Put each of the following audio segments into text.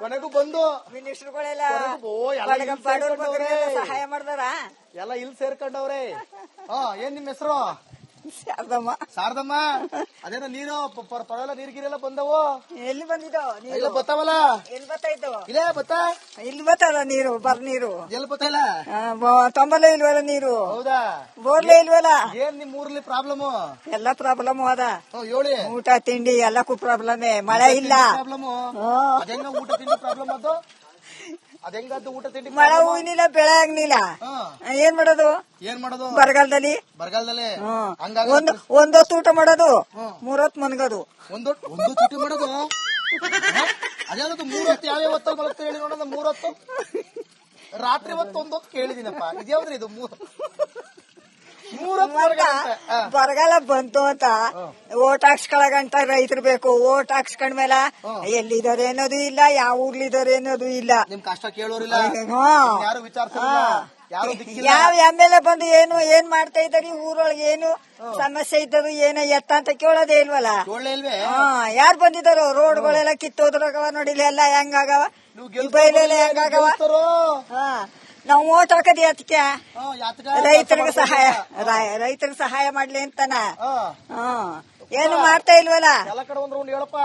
ಕೊನೆಗೂ ಬಂದು ಮಿನಿಸ್ಟರ್ಗಳೆಲ್ಲ ಬಡವ್ರಿಗೆ ಸಹಾಯ ಮಾಡ್ದಾರ ಎಲ್ಲ ಇಲ್ಲಿ ಸೇರ್ಕೊಂಡವ್ರೆ. ಏನ್ ನಿಮ್ ಹೆಸರು? ಶಾರದಮ್ಮ. ಶಾರದಮ್ಮ, ಅದೇನೋ ನೀರು ಪರವಾಗಿಲ್ಲ, ನೀರ್ಗಿರೆಲ್ಲ ಬಂದವು. ಎಲ್ಲಿ ಬಂದಿದ್ದು ಇಲ್ಲ ಬತ್ತಾವಲ್ಲ? ಎಲ್ಲಿ ಬರ್ತಾಯಿದ್ದು? ಇಲ್ಲೇ ಬತ್ತಾ? ಇಲ್ಲಿ ಬರ್ತದ ನೀರು, ನೀರು ಎಲ್ಲಿ ಬತ್ತಿಲ್ಲ? ತೊಂಬಲೇ ಇಲ್ವಲ್ಲ ನೀರು. ಹೌದಾ? ಬೋರ್ಲೇ ಇಲ್ವಲ್ಲ. ಏನ್ ನಿಮ್ ಊರ್ಲಿ ಪ್ರಾಬ್ಲಮ್? ಎಲ್ಲ ಪ್ರಾಬ್ಲಮ್ ಅದ. ಹೇಳಿ. ಊಟ ತಿಂಡಿ ಎಲ್ಲಕ್ಕೂ ಪ್ರಾಬ್ಲಮ್. ಮಳೆ ಇಲ್ಲ. ಪ್ರಾಬ್ಲಮ್ ಅದೇಂಗ ಊಟ ತಿಂಡಿ ಪ್ರಾಬ್ಲಮ್ ಅದು? ಅದೆಂಗದ್ದು ಊಟ ತಿಂಡಿ? ಮಳೆ ಹೂವಿನಿಲ್ಲ, ಬೆಳೆ ಆಗ್ಲಿಲ್ಲ, ಏನ್ ಮಾಡೋದು? ಏನ್ ಮಾಡೋದು ಬರಗಾಲದಲ್ಲಿ? ಒಂದೊತ್ತು ಊಟ ಮಾಡೋದು, 3 ಹೊತ್ತು ಮನ್ಗೋದು. ಒಂದು ಚುಟ್ಟಿ ಮಾಡೋದು? ಅದೇನದು 3 ಹೊತ್ತು? ಯಾವ್ಯಾವ ಹೊತ್ತಲ್ಲಿ ಮಲಗ್ತಾ ಹೇಳಿ ನೋಡೋದು? 3 ಹೊತ್ತು ರಾತ್ರಿ ಹೊತ್ತು 1 ಹೊತ್ತು ಕೇಳಿದೀನಪ್ಪ. ಇದ್ಯಾವ್ದ್ರಿ ಇದು? 3 ಬರಗಾಲ ಬಂತು ಅಂತ ಓಟ್ ಹಾಕ್ಸ್ಕೊಳಗಂಟ ರೈತರು ಬೇಕು. ಓಟ್ ಹಾಕ್ಸ್ಕೊಂಡ್ಮೇಲೆ ಎಲ್ಲಿದ್ದಾರೆ ಅನ್ನೋದು ಇಲ್ಲ, ಯಾವ ಊರ್ಲಿದ್ದಾರೆ ಅನ್ನೋದು ಇಲ್ಲ. ನಿಮ್ ಕಷ್ಟ ಕೇಳೋರಿಲ್ಲ, ಯಾರು ವಿಚಾರಿಸಲ್ಲ. ಯಾವ MLA ಬಂದು ಏನ್ ಮಾಡ್ತಾ ಇದ್ದಾರೆ ಊರೊಳಗೆ, ಏನು ಸಮಸ್ಯೆ ಇದ್ದರು ಏನೋ ಎತ್ತ ಅಂತ ಕೇಳೋದೇ ಇಲ್ವಲ್ಲ. ಯಾರು ಬಂದಿದ್ದಾರೋ? ರೋಡ್ಗಳೆಲ್ಲ ಕಿತ್ತೋದ್ರಾಗವ ನೋಡಿಲ್ಲ, ಎಲ್ಲ ಹೆಂಗಾಗವ, ಬೈಲೆಲ್ಲ ಹೆಂಗಾಗವ. ನಾವು ಓಟ್ ಹಾಕದಿ ಅದಕ್ಕೆ ರೈತರಿಗೆ ಸಹಾಯ ಮಾಡ್ಲಿ ಅಂತಾನ. ಏನು ಮಾಡ್ತಾ ಇಲ್ವಲ್ಲ. ಎಲ್ಲ ಕಡೆ ಒಂದು ರೌಂಡ್ ಹೇಳಪ್ಪ.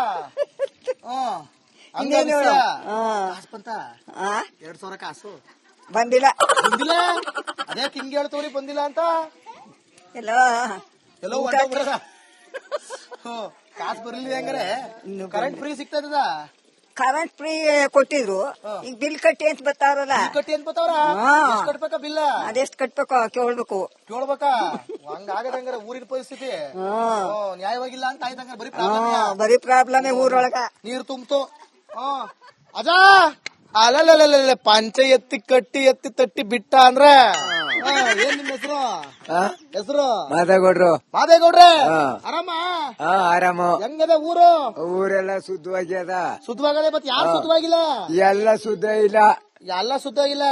ಇನ್ನೇನು ಹೇಳು. 2,000 ಕಾಸು ಬಂದಿಲ್ಲ. ಅದೇ ಹಿಂಗೆ ಹೇಳ್ತವ್ರಿ ಬಂದಿಲ್ಲ ಅಂತ. ಎಲ್ಲೋ ಕಾಸು ಬರ್ಲಿಲ್ಲ ಹೆಂಗಾರೆ? ಕರೆಂಟ್ ಫ್ರೀ ಸಿಗ್ತದ? ಕರೆಂಟ್ ಫ್ರೀ ಕೊಟ್ಟಿದ್ರು, ಈಗ ಬಿಲ್ ಕಟ್ಟಿ ಅಂತ ಬರ್ತಾವ್ರಲ್ಲ. ಕಟ್ಟಿ ಅಂತ ಬರ್ತಾವ್ರ? ಕಟ್ಬೇಕ ಬಿಲ್ಲ? ಅದೆಷ್ಟು ಕಟ್ಬೇಕು ಕೇಳ್ಬೇಕಾ? ಹಂಗಾಗದಂಗಾರೆ ಊರಿನ ಪರಿಸ್ಥಿತಿ ನ್ಯಾಯವಾಗಿಲ್ಲ ಅಂತ ಆಯ್ತಂಗಾರೆ. ಬರೀ ಪ್ರಾಬ್ಲಮ್ ಊರೊಳಗ. ನೀರು ತುಂಬ್ತು. ಅಜಾ ಅಲ್ಲ ಪಂಚ ಎತ್ತಿ ಕಟ್ಟಿ ಎತ್ತಿ ತಟ್ಟಿ ಬಿಟ್ಟ ಅಂದ್ರ ಏನ್ ನಿಮ್ ಹೆಸರು? ಹೆಸರು ಮಾದೇಗೌಡ್ರು. ಮಾದೇಗೌಡ್ರೆ, ಆರಾಮ? ಆರಾಮ. ಹೆಂಗದ ಊರು? ಊರೆಲ್ಲ ಶುದ್ಧವಾಗ್ಯದ. ಶುದ್ಧವಾಗದೆ, ಮತ್ ಯಾರು ಶುದ್ಧವಾಗಿಲ್ಲ? ಎಲ್ಲ ಶುದ್ಧ ಇಲ್ಲ. ಎಲ್ಲ ಶುದ್ಧ ಇಲ್ಲ.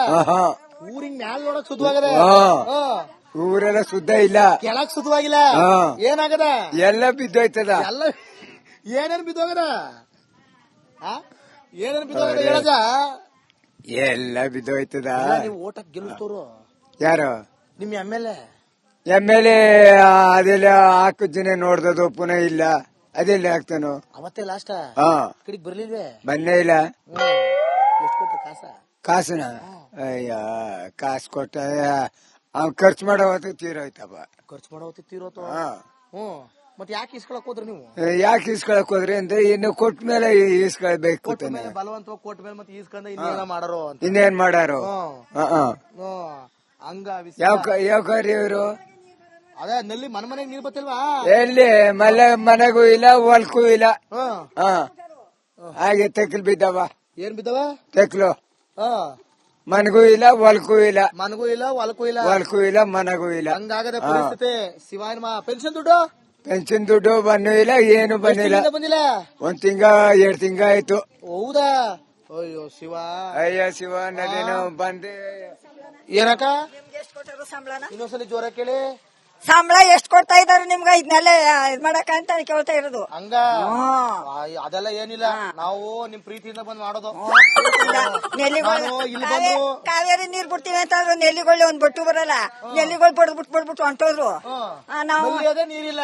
ಊರಿನ ಮ್ಯಾಲ ನೋಡಕ್ ಶುದ್ಧವಾಗದೆ, ಊರೆಲ್ಲ ಶುದ್ಧ ಇಲ್ಲ. ಕೆಳಗ್ ಶುದ್ಧವಾಗಿಲ್ಲ. ಏನಾಗದ? ಎಲ್ಲ ಬಿದ್ದೋಯ್ತದ. ಎಲ್ಲ ಏನೇನ್ ಬಿದ್ದೋಗದ? ಏನೇನ್ ಬಿದ್ದೋಗದ ಹೇಳಜ? ಎಲ್ಲ ಬಿದ್ದೋಯ್ತದ. ನೀವು ಓಟಕ್ ಗೆಲ್ಲಿಸ್ತವ್ರು ಯಾರು? ನಿಮ್ MLA. MLA ಅದೆಲ್ಲ ಹಾಕಿದ್ದೇನೆ ನೋಡ್ದದು, ಪುನಃ ಇಲ್ಲ. ಅದೆಲ್ಲ ಹಾಕ್ತಾನು? ಅವತ್ತೇ ಲಾಸ್ಟ್ ಕಡೆಗ್ ಬರ್ಲಿಲ್ವೇ? ಬಂದೇ ಇಲ್ಲ. ಎಷ್ಟು ಕೊಟ್ಟ ಕಾಸ? ಕಾಸನ? ಅಯ್ಯ, ಕಾಸು ಕೊಟ್ಟ ಅವ್ನು ಖರ್ಚು ಮಾಡೋ ಹೊತ್ತು ತೀರೋಯ್ತಪ್ಪ. ಖರ್ಚು ಮಾಡೋ ಹೊತ್ತು ತೀರೋತು. ಮತ್ತೆ ಯಾಕೆ ಇಸ್ಕೊಳಕ್ ಹೋದ್ರಿ ನೀವು? ಯಾಕೆ ಇಸ್ಕೊಳಕ್ ಹೋದ್ರಿ ಅಂದ್ರೆ ಇನ್ನು ಕೊಟ್ಟ ಮೇಲೆ ಇಸ್ಕೊಳ್ಬೇಕು. ಬಲವಂತವಾಗಿ ಕೊಟ್ಟ ಮೇಲೆ ಮತ್ತೆ ಈಸ್ಕೊಂಡ ಇನ್ನೇನ ಮಾಡಾರೋ? ಇನ್ನೇನ್ ಮಾಡಾರು? ಹಂಗ ಯಾವ ಕಾರ್ಯ ಇವರು? ಅದೇ ನಲ್ಲಿ ಮನೆಗೆ ನೀರ್ ಬತ್ತಿಲ್ವಾ? ಎಲ್ಲಿ ಮನೆಗೂ ಇಲ್ಲ, ಹೊಲ್ಕೂ ಇಲ್ಲ. ಹಾಗೆ ತೆಕ್ಲು ಬಿದ್ದವ. ಏನ್ ಬಿದ್ದವ? ತೆಕ್ಲು. ಮನೆಗೂ ಇಲ್ಲ, ಹೊಲ್ಕೂ ಇಲ್ಲ. ಮನಗೂ ಇಲ್ಲ, ಹೊಲಕ್ಕೂ ಇಲ್ಲ. ಹೊಲ್ಕೂ ಇಲ್ಲ, ಮನೆಗೂ ಇಲ್ಲ. ಹಂಗಾಗದ ಪರಿಸ್ಥಿತಿ. ಶಿವಾಯನ ಪೆನ್ಷನ್ ದುಡ್ಡು? ಪೆನ್ಷನ್ ದುಡ್ಡು ಬನ್ನೂ ಇಲ್ಲ, ಏನು ಬಂದಿಲ್ಲ. 1 ತಿಂಗ 2 ತಿಂಗ ಆಯ್ತು. ಹೌದಾ? ಅಯ್ಯೋ ಶಿವ, ಅಯ್ಯ ಶಿವ, ನಾನೇನು ಬಂದೆ. ಏನಕ್ಕ ಎಷ್ಟು ಕೊಟ್ಟರು ಸಂಬಳನ? ಇನ್ನೊಂದ್ಸಲಿ ಜೋರ ಕೇಳಿ. ಸಂಬಳ ಎಷ್ಟು ಕೊಡ್ತಾ ಇದಾರೆ ನಿಮ್ಗ? ಇದನ್ನೆಲ್ಲ ಇದ್ ಮಾಡಕ ಅಂತ ಕೇಳ್ತಾ ಇರೋದು. ಹಂಗ ಅದೆಲ್ಲ ಏನಿಲ್ಲ, ನಾವು ನಿಮ್ ಪ್ರೀತಿಯಿಂದ ಬಂದ್ ಮಾಡೋದು. ಕಾವೇರಿ ನೀರ್ ಬಿಡ್ತೀವಿ ಅಂತ ನೆಲ್ಲಿಗೊಳ್ಳಿ ಒಂದ್ ಬಟ್ಟು ಬರಲ್ಲ, ನೆಲ್ಲಿಗೊಳ್ಳಿ ಬಡ್ಬಿಟ್ಟು ಹೊಂಟೋದ್ರು. ನಾವು ನೀರಿಲ್ಲ,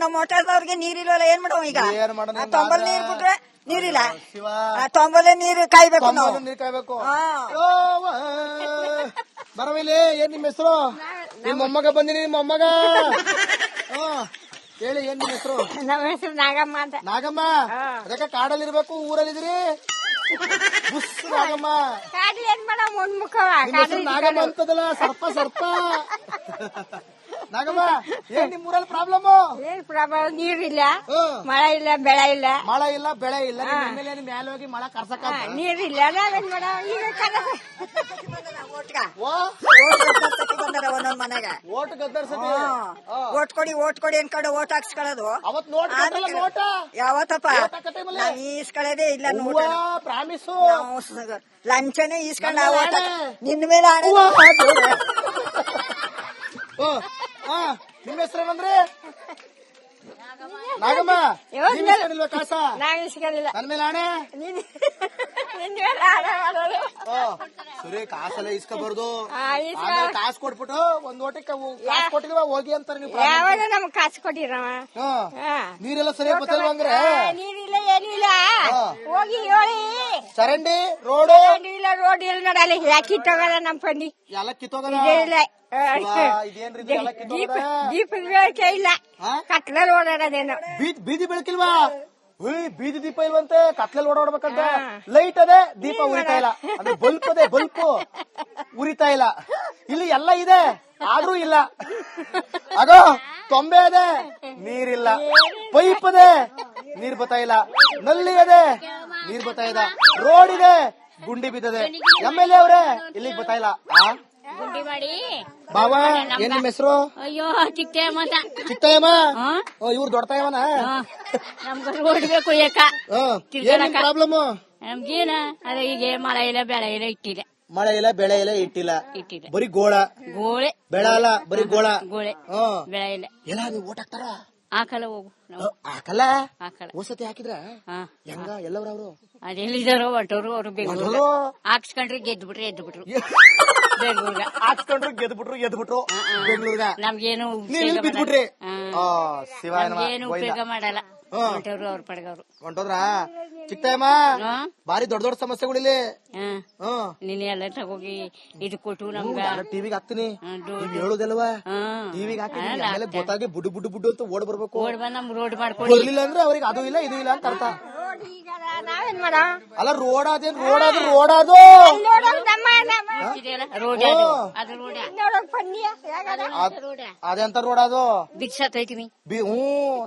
ನಮ್ ಮೋಟರ್ದವ್ರಿಗೆ ನೀರಿಲ್ವಲ್ಲ, ಏನ್ ಮಾಡೋ ಈಗ? 90 ನೀರ್ ಬಿಟ್ರೆ ನೀರಿಲ್ಲ, 90 ನೀರು ಕಾಯ್ಬೇಕು ನಾವು. ನೀರ್ ಕಾಯ್ಬೇಕು. ಬರವಿಲ್ಲಿ. ಏನ್ ನಿಮ್ ಹೆಸರು? ನಿಮ್ ಮೊಮ್ಮಗ ಬಂದಿನಿ. ನಿಮ್ ಮೊಮ್ಮಗ ಹೇಳಿ, ಏನ್ ನಿಮ್ ಹೆಸರು? ನಮ್ಮ ಹೆಸರು ನಾಗಮ್ಮ ಅಂತ. ನಾಗಮ್ಮ, ಅದಕ್ಕೆ ಕಾಡಲ್ಲಿರ್ಬೇಕು, ಊರಲ್ಲಿದ್ರಿ? ನಾಗಮ್ಮ, ಕಾಡ್ಲಿ ಏನ್ ಮಾಡೋ ಮುಖವ ನಾಗಮ್ಮ ಅಂತದಲ್ಲ, ಸರ್ಪ. ನಾಗಮ್ಮ, ಏನ್ ನಿಮ್ ಊರಲ್ಲಿ ಪ್ರಾಬ್ಲಮ್? ಏನ್ ಪ್ರಾಬ್ಲಮ್? ನೀರಿಲ್ಲ, ಮಳೆ ಇಲ್ಲ, ಬೆಳೆ ಇಲ್ಲ. ಮಳೆ ಇಲ್ಲ, ಬೆಳೆ ಇಲ್ಲ. ಮೇಲೆ ಹೋಗಿ ಮಳೆ ಕರ್ಸಕ ನೀರಿಲ್ಲ, ನಾವೇನ್ ಮಾಡೋ? ಈಗ ಒಂದೊಂದ್ ಮನೆಗೆ ಓಟ್ ಗದ್ದರ್ಸತಿ. ಓಟ್ ಕೊಡಿ ಅನ್ಕೊಂಡು ಓಟ್ ಹಾಕ್ಸ್ಕೊಳ್ಳೋದು. ಅವತ್ ನೋಟ್ ಯಾವತ್ತಪ್ಪ ನಾವ್ ಈಸ್ಕೊಳ್ಳೋದೇ ಇಲ್ಲ. ಪ್ರಾಮಿಸು ಲಂಚನೇ ಈಸ್ಕೊಂಡ ನಿನ್ನ ಮೇಲೆ ಆಣೆ. ನಿಮ್ಮ ಹೆಸರೇನಂದ್ರೆ? ನಾಗಮ್ಮ ಇವತ್ತು ನೀವ್ ಇಸ್ಕೊಂಡಿಲ್ವಾ ಕಾಸ ನಾವ್ ಇಸ್ಕೊಂಡಿಲ್ಲ ನನ್ ಮೇಲೆ ಆಣೆ ನಿನ್ ಮೇಲೆ ಆಣೆ ಮಾಡೋದು. ಸರಿ ಕಾಸೆಲ್ಲ ಇಸ್ಕೋಬಾರ್ದು ಆ, ಇಸ್ಕೊ. ಆಮೇಲೆ ಕಾಸು ಕೊಟ್ಬಿಟ್ಟು ಒಂದ್ ಓಟಕ್ಕೆ ಕಾಸು ಕೊಟ್ಟಿಲ್ವಾ ಹೋಗಿ ಅಂತಾರೆ ನೀವು ಯಾವಾಗ ನಮ್ಗ್ ಕಾಸು ಕೊಟ್ಟಿರವ ನೀರೆಲ್ಲ ಸರಿಯಾಗಿ ಬರ್ತಲ್ವಾ ಅಂದ್ರೆ ನೀರಿಲ್ಲ ಏನಿಲ್ಲ ಹೋಗಿ ಹೇಳಿ ಚರಂಡಿ ರೋಡು ಇಲ್ಲ ರೋಡ್ ಇಲ್ಲ ನೋಡಲ್ಲ ಯಾಕೆ ಕಿತ್ತೋಗಲ್ಲ ನಮ್ ಪಂಡಿ ಎಲ್ಲ ಕಿತ್ತೋಗದ ಇದೇ ಇಲ್ಲ ಇದೇನ್ರಿ ಇದು ಎಲ್ಲ ಕಿತ್ತೋಗದ ದೀಪದ ಬೆಳಕೆ ಇಲ್ಲ ಹಾ? ಕತ್ಲಲ್ಲಿ ಓಡಾಡೋದೇನು ಬೀದಿ ಬೆಳಕಿಲ್ವಾ ಬೀದಿ ದೀಪ ಇಲ್ವಂತೆ ಕತ್ಲಲ್ಲಿ ಓಡಾಡ್ಬೇಕಂತ ಲೈಟ್ ಅದೇ ದೀಪ ಉರಿತಾ ಇಲ್ಲ ಅಂದ್ರೆ ಬಲ್ಪ್ ಅದೇ ಬಲ್ಪ್ ಉರಿತಾ ಇಲ್ಲ ಇಲ್ಲಿ ಎಲ್ಲ ಇದೆ ಆದ್ರೂ ಇಲ್ಲ ಆಗೋ ತೊಂಬೆ ಅದೇ ನೀರಿಲ್ಲ ಪೈಪ್ ಅದೇ ನೀರ್ ಬರ್ತಾ ಇಲ್ಲ ನಲ್ಲಿ ಅದೇ ನೀರ್ ಬರ್ತಾ ಇಲ್ಲ ರೋಡ್ ಇದೆ ಗುಂಡಿ ಬಿದ್ದದೆ MLA ಅವ್ರೆ ಇಲ್ಲಿಗೆ ಬರ್ತಾ ಇಲ್ಲ ಗುಂಡಿ ಮಾಡಿ ಬಾಬಾ ಏನ್ ನಿಮ್ ಹೆಸರು ಅಯ್ಯೋ ಚಿಕ್ಕಮ್ಮ ಅಂತ ಚಿಕ್ಕಯ್ಯಮ್ಮ ಇವ್ರು ದೊಡ್ಡತಾಯಮ್ಮನ ನಮ್ಗ ರೋಡ್ ಬೇಕು ಯಾಕ ಏನ್ ಪ್ರಾಬ್ಲಮ್ ನಮ್ಗೇನ ಅದ ಈಗ ಮಳೆ ಇಲ್ಲ ಬೆಳೆ ಇಲ್ಲ ಇಟ್ಟಿಲ್ಲ ಮಳೆ ಇಲ್ಲ ಬೆಳೆ ಇಲ್ಲ ಇಟ್ಟಿಲ್ಲ ಬರೀ ಗೋಳ ಗೋಳೆ ಬೆಳೆ ಅಲ್ಲ ಬರೀ ಗೋಳ ಗೋಳೆ ಬೆಳೆ ಇಲ್ಲ ಎಲ್ಲ ನೀವು ಓಟ್ ಹಾಕ್ತಾರ ಹಾಕಲ್ಲ ಹೋಗು ನಾವು ಹಾಕಲ್ಲ ಹಾಕಲ್ಲ ವಸತಿ ಹಾಕಿದ್ರ ಹೆಂಗ ಎಲ್ಲವ್ರ ಅವರು ಅದೆಲ್ಲಿದಾರೋ ಹೊಂಟವ್ರು ಅವ್ರು ಬೆಂಗಳೂರು ಹಾಕ್ಸ್ಕೊಂಡ್ರೆ ಗೆದ್ಬಿಟ್ರು ಬೆಂಗಳೂರ್ಗ ಹಾಕ್ಸ್ಕೊಂಡ್ರು ಗೆದ್ಬಿಟ್ರು ಬೆಂಗಳೂರ್ಗ ನಮ್ಗೇನು ನೀವು ಬಿದ್ಬಿಟ್ರಿ ಏನು ಉಪಯೋಗ ಮಾಡಲ್ಲ ಹೊಂಟವ್ರು ಅವ್ರ ಪಡ್ಗವ್ರು ಹೊಂಟೋದ್ರ ಚಿಕ್ಕಯ್ಯಮ್ಮ ಬಾರಿ ದೊಡ್ಡ ದೊಡ್ಡ ಸಮಸ್ಯೆಗಳಿಲ್ಲಿ ನೀನ್ ಎಲ್ಲ ತಗೋಗಿ ಇದು ಕೊಟ್ಟು ನಮ್ಗ ಟಿವಿಗೆ ಹಾಕ್ತೀನಿ ಹೇಳುದಲ್ವಾ ಟಿವಿಗೆ ಹಾಕ್ತೀನಿ ಆಮೇಲೆ ಗೊತ್ತಾಗಿ ಬುಡ್ಡು ಬುಡ್ಡು ಬುಡ್ಡು ಅಂತ ಓಡ್ ಬರ್ಬೇಕು ಓಡ್ ಬಂದ್ ನಮ್ ರೋಡ್ ಮಾಡ್ಕೊಡಿ ಬರ್ಲಿಲ್ಲ ಅಂದ್ರೆ ಅವ್ರಿಗೆ ಅದು ಇಲ್ಲ ಇದು ಇಲ್ಲ ಅಂತ ಅರ್ಥ ನಾವೇನ್ ಮಾಡ ಅಲ್ಲ ರೋಡ್ ಅದೇನ್ ರೋಡ್ ಅದು ರೋಡ್ ಅದು ರೋಡ್ ಅದೆಂತ ರೋಡ್ ಅದು ಬಿಡ್ಸತ್ತೈತಿವಿ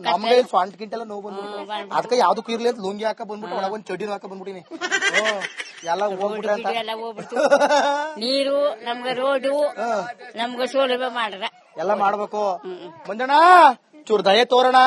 ನಮ್ಗೆ ಫಂಟ್ ಗಿಂಟೆಲ್ಲ ನೋವು ಬಂದ್ಬಿಟ್ಟು ಅದಕ್ಕೆ ಯಾವ್ದಕ್ಕೂ ಇರ್ಲಿ ಅಂತ ಲುಂಗಿ ಹಾಕ ಬಂದ್ಬಿಟ್ಟು ಒಳಗ ಒಂದ್ ಚಡ್ಡಿನ ಹಾಕ ಬಂದ್ಬಿಟ್ಟಿನಿ ಎಲ್ಲ ಹೋಗ್ಬಿಟ್ರೆ ಅಂತ ಎಲ್ಲ ಹೋಗ್ಬಿಡ್ತು ನೀರು ನಮ್ಗ ರೋಡು ನಮ್ಗ ಸೌಲಭ್ಯ ಮಾಡ್ರ ಎಲ್ಲ ಮಾಡ್ಬೇಕು ಮಂಜಣ್ಣ ಚೂರ್ ದಯೆ ತೋರಣ